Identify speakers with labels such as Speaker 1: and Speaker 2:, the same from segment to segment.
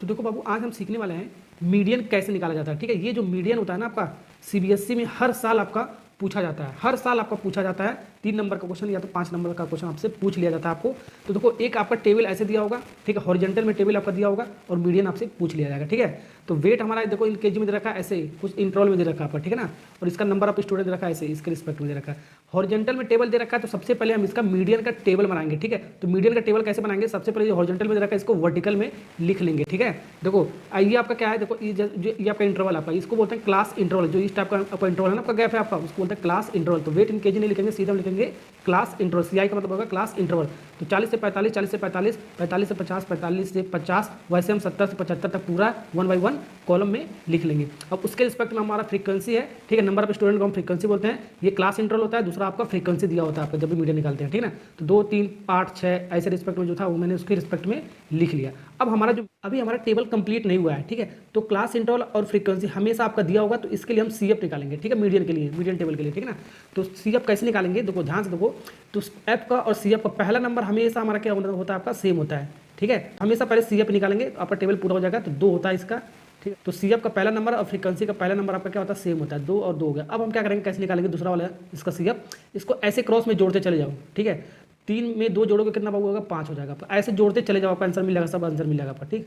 Speaker 1: तो देखो बाबू, आज हम सीखने वाले हैं मीडियन कैसे निकाला जाता है। ठीक है, ये जो मीडियन होता है ना आपका, सीबीएसई में हर साल आपका पूछा जाता है, हर साल आपका पूछा जाता है। 3 नंबर का क्वेश्चन या तो 5 नंबर का क्वेश्चन आपसे पूछ लिया जाता है आपको। तो देखो, एक आपका टेबल ऐसे दिया होगा, ठीक है, हॉरिजॉन्टल में टेबल आपका दिया होगा और मीडियन आपसे पूछ लिया जाएगा। ठीक है, तो वेट हमारा देखो इन केजी में दे रखा है, ऐसे कुछ इंटरवल में दे रखा है आपका, ठीक है ना, और इसका नंबर ऑफ स्टूडेंट दे रखा है ऐसे, इसके रिस्पेक्ट में दे रखा है। हॉरिजॉन्टल में टेबल दे रखा है, तो सबसे पहले हम इसका मीडियन का टेबल बनाएंगे। ठीक है, तो मीडियन का टेबल कैसे बनाएंगे, सबसे पहले जो हॉरिजॉन्टल में दे रखा है इसको वर्टिकल में लिख लेंगे। ठीक है, देखो ये आपका क्या है, देखो ये आपका इंटरवल आपका, इसको बोलते हैं क्लास इंटरवल। जो इस टाइप का आपका इंटरवल है ना, आपका गैप है आपका, उसको बोलते हैं क्लास इंटरवल। तो वेट इन केजी नहीं लिखेंगे, सीधा लिखेंगे क्लास इंटरवल। सीआई का मतलब होगा क्लास इंटरवल। तो 40 से 45, 40 से 45, 45 से 50, 45 से 50, वैसे हम 70 से 75 तक पूरा 1 बाई 1 कॉलम में लिख लेंगे। अब उसके रिस्पेक्ट में हमारा फ्रीक्वेंसी है, ठीक है, नंबर ऑफ स्टूडेंट को हम फ्रीक्वेंसी बोलते हैं। ये क्लास इंटरवल होता है, दूसरा आपका फ्रीक्वेंसी दिया होता है आपका जब भी मीडियन निकालते हैं। ठीक है ना, तो 2, 3, 8, 6 ऐसे रिस्पेक्ट में जो था वो मैंने उसके रिस्पेक्ट में लिख लिया। अब हमारा जो अभी हमारा टेबल कंप्लीट नहीं हुआ है, ठीक है, तो क्लास इंटरवल और फ्रीक्वेंसी हमेशा आपका दिया होगा, तो इसके लिए हम सीएफ निकालेंगे। ठीक है, मीडियन के लिए, मीडियन टेबल के लिए, ठीक है ना। तो सीएफ कैसे निकालेंगे, देखो ध्यान से देखो, तो एफ का और सीएफ का पहला नंबर हमेशा हमारा क्या होता है आपका, सेम होता है। ठीक है, हमेशा पहले सीएफ निकालेंगे तो आपका टेबल पूरा हो जाएगा। तो 2 होता है इसका, ठीक है, तो सीएफ का पहला नंबर और फ्रीक्वेंसी का पहला नंबर आपका क्या होता है, सेम होता है, 2 और 2 हो गया। अब हम क्या करेंगे, कैसे निकालेंगे दूसरा वाला इसका सीएफ, इसको ऐसे क्रॉस में जोड़ते चले जाओ। ठीक है, 3 में 2 जोड़ोगे कितना होगा, 5 हो जाएगा। ऐसे जोड़ते चले जाओ, आपका आंसर मिलेगा, सब आंसर मिलेगा आपका। ठीक,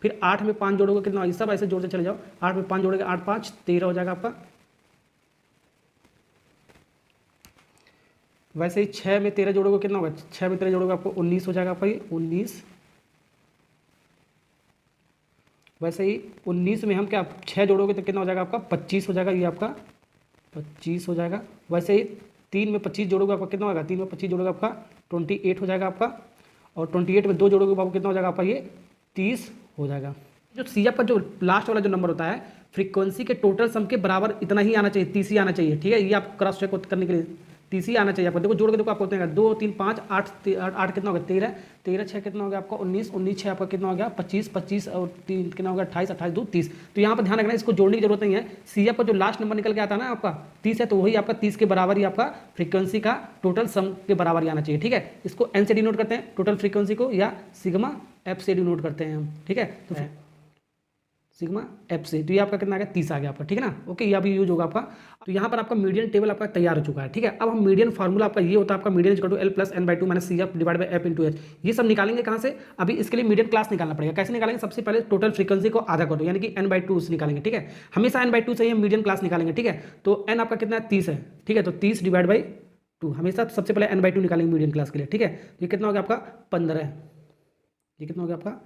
Speaker 1: फिर 8 में 5 जोड़ोगे कितना, ये सब ऐसे जोड़ते चले जाओ। 8 में 5 जोड़ोगे 8, 5, 13 हो जाएगा आपका। वैसे ही 6 में 13 जोड़ोगे कितना होगा, 6 में 13 जोड़ोगे आपको 19 हो जाएगा आपका, ये 19। वैसे ही 19 में हम क्या 6 जोड़ोगे तो कितना हो जाएगा आपका, 25 हो जाएगा, ये आपका 25 हो जाएगा। वैसे ही 3 में 25 जोड़ोगे आपका कितना होगा, 3 में 25 जोड़ोगे आपका 28 हो जाएगा आपका। और 28 में 2 जोड़ोगे आपको कितना हो जाएगा आपका, ये 30 हो जाएगा। जो सीएफ का जो लास्ट वाला जो नंबर होता है, फ्रीक्वेंसी के टोटल सम के बराबर इतना ही आना चाहिए, 30 ही आना चाहिए। ठीक है, ये आप क्रॉस चेक करने के लिए 30 ही आना चाहिए आपको। देखो जोड़ के देखो, आपको होते हैं 2, 3, 5, 8, 8 कितना होगा, 13, 13, 6 कितना हो गया आपका 19, 19, 6 आपका कितना हो गया 25, 25 और 3 कितना हो गया 28, 28, 2, 30। तो यहाँ पर ध्यान रखना, इसको जोड़ने की जरूरत नहीं है। सीएफ का जो लास्ट नंबर निकल के आता है ना आपका 30 है, तो वही आपका 30 के बराबर ही आपका फ्रीक्वेंसी का टोटल सम के बराबर ही आना चाहिए। ठीक है, इसको एन से डिनोट करते हैं टोटल फ्रीक्वेंसी को, या सिग्मा एफ से डिनोट करते हैं हम। ठीक है, तो सिग्मा एफ से, तो ये आपका कितना आ गया, 30 आ गया आपका। ठीक है ना, ओके, ये अभी यूज होगा आपका। तो यहाँ पर आपका मीडियन टेबल आपका तैयार हो चुका है। ठीक है, अब हम मीडियन फार्मूला आपका ये होता है आपका, median equal to L plus n/2 minus CF divide by F into H। ये सब निकालेंगे कहाँ से, अभी इसके लिए मीडियन क्लास निकालना पड़ेगा। कैसे निकालेंगे, सबसे पहले टोटल फ्रीक्वेंसी को आधा कर दो, यानी कि n/2 से निकालेंगे। ठीक है, हमेशा n/2 से ही हम मीडियन क्लास निकालेंगे। ठीक है, तो n आपका कितना है, 30 है। ठीक है, तो 30 डिवाइड बाई 2, हमेशा सबसे पहले n/2 निकालेंगे मीडियन क्लास के लिए। ठीक है, तो ये कितना हो गया आपका 15 है, ये कितना हो गया आपका,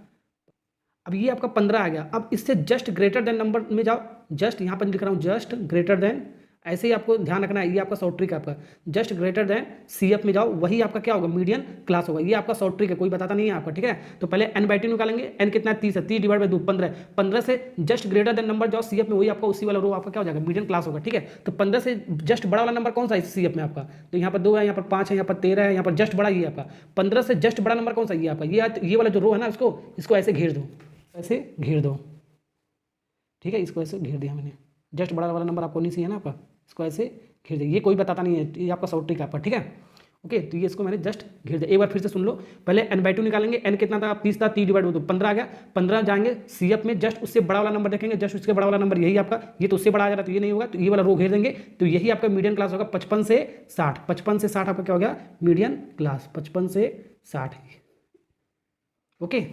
Speaker 1: अब ये आपका 15 आ गया। अब इससे जस्ट ग्रेटर देन नंबर में जाओ, जस्ट यहाँ पर लिख रहा हूँ जस्ट ग्रेटर देन, ऐसे ही आपको ध्यान रखना है, ये आपका शॉर्ट ट्रिक है आपका। जस्ट ग्रेटर देन सीएफ में जाओ, वही आपका क्या होगा, मीडियन क्लास होगा। ये आपका शॉर्ट ट्रिक है, कोई बताता नहीं है आपका। ठीक है, तो पहले n/2 निकालेंगे, n कितना है 30 है, 30 डिवाइड बाई 2 15, 15 से जस्ट ग्रेटर देन नंबर जाओ सीएफ में, वही आपका उसी वाला रो आपका क्या हो जाएगा, मीडियन क्लास होगा। ठीक है, तो 15 से जस्ट बड़ा वाला नंबर कौन सा है सीएफ में आपका, तो यहाँ पर 2 है, यहाँ पर 5 है, यहाँ पर 13 है, यहाँ पर जस्ट बड़ा ये आपका 15 से जस्ट बड़ा नंबर कौन सा ये आपका, ये वाला जो रो है ना, इसको ऐसे घेर दो, ऐसे घेर दो। ठीक है, इसको ऐसे घेर दिया मैंने, जस्ट बड़ा वाला नंबर आपको नहीं चाहिए ना आपका, इसको ऐसे घेर दिया। ये कोई बताता नहीं है, ये आपका शॉर्ट ट्रिक है आपका। ठीक है, ओके, तो ये इसको मैंने जस्ट घेर दिया। एक बार फिर से सुन लो, पहले n/2 निकालेंगे, n कितना था 30 था, 30 डिवाइड 2 15 आ गया। 15 जाएंगे सीएफ में, जस्ट उससे बड़ा वाला नंबर देखेंगे, जस्ट उसके बड़ा वाला नंबर यही आपका, ये तो उससे बड़ा आ जा रहा है, तो ये नहीं होगा, तो ये वाला रो घेर देंगे, तो यही आपका मीडियन क्लास होगा। 55 से 60, 55 से 60 आपका क्या हो गया, मीडियन क्लास 55 से 60। ओके,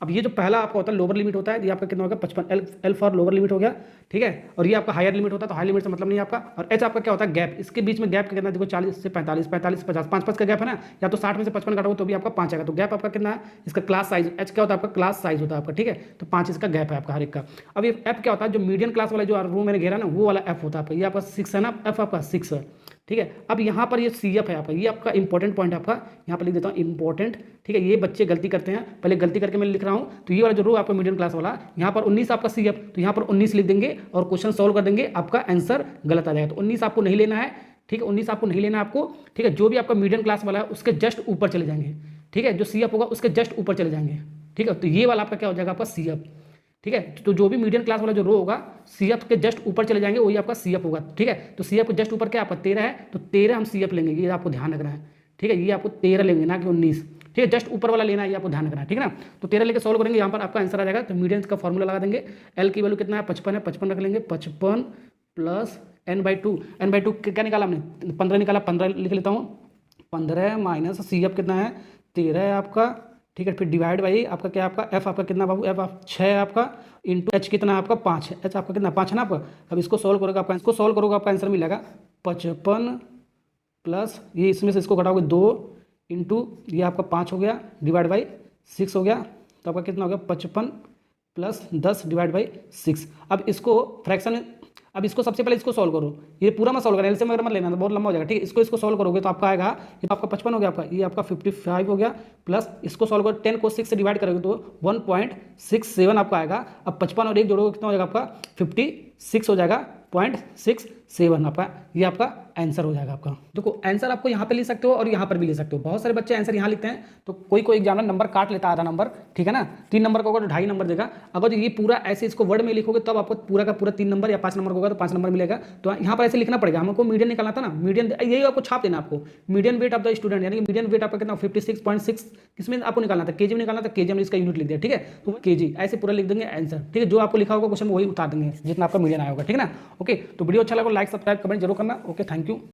Speaker 1: अब ये जो पहला आपका होता है लोअर लिमिट होता है, ये आपका कितना होगा 55, L फॉर लोअर लिमिट हो गया। ठीक है, और ये आपका हायर लिमिट होता है, तो हायर लिमिट से मतलब नहीं है आपका। और H आपका क्या होता है, गैप, इसके बीच में गैप कितना, देखो 40 से 45, 45 से 50, 5 का गैप है ना, या तो 60 में से 55 काटोगे तो भी आपका 5 आएगा। तो गैप आपका कितना है, इसका क्लास साइज, H क्या होता है आपका, क्लास साइज होता है आपका। ठीक है, तो 5 इसका गैप है आपका हर एक का। अब ये F क्या होता है, जो मीडियम क्लास वाला जो रो मैंने घेरा ना, वो वाला F होता है आपका, ये आपका 6 है ना, F आपका 6 है। ठीक है, अब यहाँ पर ये CF है आपका, ये आपका इंपॉर्टेंट पॉइंट है आपका, यहाँ पर लिख देता हूँ इंपॉर्टेंट। ठीक है, ये बच्चे गलती करते हैं, पहले गलती करके मैं लिख रहा हूँ। तो ये वाला जो रो आपका मीडियम क्लास वाला, यहाँ पर 19 आपका CF, तो यहाँ पर 19 लिख देंगे और क्वेश्चन सॉल्व कर देंगे, आपका आंसर गलत आ जाएगा। तो 19 आपको नहीं लेना है। ठीक है, 19 आपको नहीं लेना है आपको। ठीक है, जो भी आपका मीडियम क्लास वाला है उसके जस्ट ऊपर चले जाएंगे। ठीक है, जो CF होगा उसके जस्ट ऊपर चले जाएंगे। ठीक है, तो ये वाला आपका क्या हो जाएगा आपका CF। ठीक है, तो जो भी मीडियम क्लास वाला जो रो होगा CF के जस्ट ऊपर चले जाएंगे, वही आपका CF होगा। ठीक है, तो CF के जस्ट ऊपर क्या आपका 13 है, तो 13 हम CF लेंगे, ये आपको ध्यान रखना है। ठीक है, ये आपको 13 लेंगे ना कि 19। ठीक है, जस्ट ऊपर वाला लेना है, ये आपको ध्यान रखना है, ठीक है ना। तो 13 लेके सॉल्व करेंगे, यहाँ पर आपका आंसर आ जाएगा। तो मीडियन का फॉर्मूला लगा देंगे, एल की वैल्यू कितना है 55 है, 55 रख लेंगे, 55 प्लस n/2, n/2 क्या निकाला हमने 15 निकाला, 15 लिख लेता हूँ, 15 माइनस सी अब कितना है 13 है आपका, ठीक है, फिर डिवाइड बाई आपका क्या आपका एफ आपका कितना बाबू, एफ आप 6 है आपका, इंटू एच कितना है आपका 5 है, एच आपका कितना 5 है ना आपका। अब इसको सॉल्व करोगे आपका, इसको सॉल्व करोगे आपका आंसर मिलेगा 55 प्लस ये इसमें से इसको घटाओगे 2 इंटू ये आपका 5 हो गया डिवाइड बाई 6 हो गया, तो आपका कितना हो गया 55 प्लस 10 डिवाइड बाई 6। अब इसको फ्रैक्शन में, अब इसको सबसे पहले इसको सॉल्व करो, ये पूरा मत सॉल्व करना, एलसीएम वगैरह मत लेना, बहुत लंबा हो जाएगा, ठीक है। इसको सॉल्व करोगे तो आपका आएगा, ये तो आपका 55 हो गया आपका, ये आपका 55 हो गया, प्लस इसको सॉल्व करो 10 को 6 से डिवाइड करोगे तो 1.67 आपका आएगा। अब 55 और 1 जोड़ोगे कितना हो जाएगा आपका 56 हो जाएगा, 0.67 आपका, ये आपका आंसर हो जाएगा आपका। देखो आंसर आपको यहाँ पे ले सकते हो और यहाँ पर भी ले सकते हो, बहुत सारे बच्चे आंसर यहाँ लिखते हैं, तो कोई एग्जामिनर नंबर काट लेता है आधा नंबर, ठीक है ना, 3 नंबर का होगा तो 2.5 नंबर देगा। अगर ये पूरा ऐसे इसको वर्ड में लिखोगे तब आपको पूरा का पूरा 3 नंबर या 5 नंबर होगा तो 5 नंबर मिलेगा। तो यहाँ पर ऐसे लिखना पड़ेगा, हमको मीडियन निकालना था ना, मीडियन यही आपको छाप देना, आपको median weight of the student, यानी मीडियन वेट आपका कितना 56.6, किसमें आपको निकालना था केजी में निकालना था, केजी में इसका यूनिट लिख दिया, ठीक है, तो केजी ऐसे पूरा लिख देंगे आंसर, ठीक है, जो आपको लिखा होगा क्वेश्चन में वही उतार देंगे जितना आपका मीडियन आया होगा, ठीक है ना। ओके, तो वीडियो अच्छा लगा लाइक सब्सक्राइब कमेंट जरूर करना। Okay, thank you.